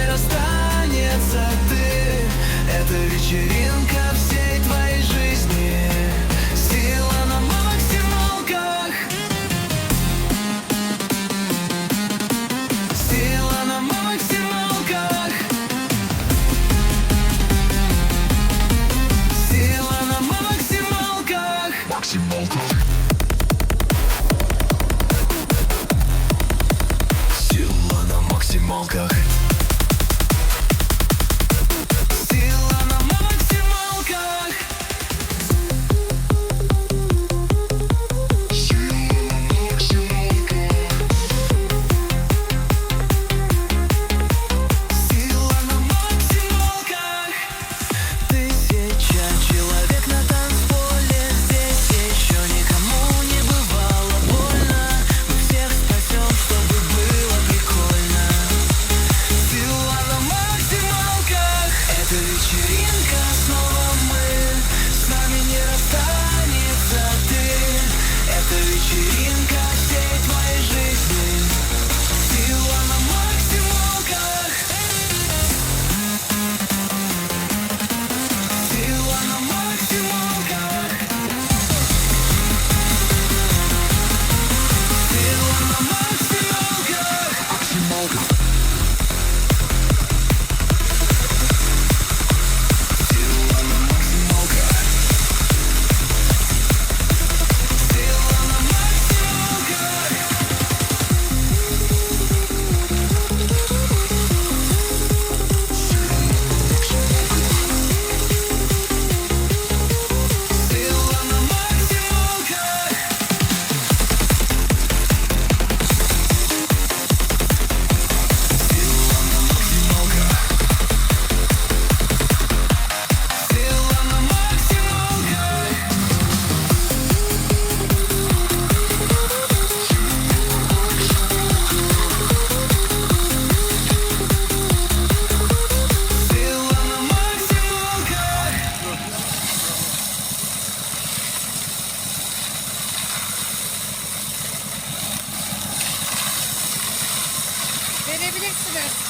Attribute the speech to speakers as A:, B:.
A: расстанется ты. Это вечеринка всей твоей жизни. Сила на максималках. Сила на максималках. Сила на максималках. Максималка. Сила на максималках. Сила на максималках. Сила на максималках. Тысяча человек на танцполе. Здесь еще никому не бывало больно. Мы всех спасем, чтобы было прикольно. Сила на максималках. Это вечеринка, снова мы. С нами не расстанется ты. Это вечеринка всей твоей жизни. Сила на максималках. Сила на максималках. Сила на максималках. Максималка. Сила на максималках. Сила на максималках. Сила на максималках. Сила на максималках. Сила на максималках. Сила на максималках.
B: Verebilirsiniz.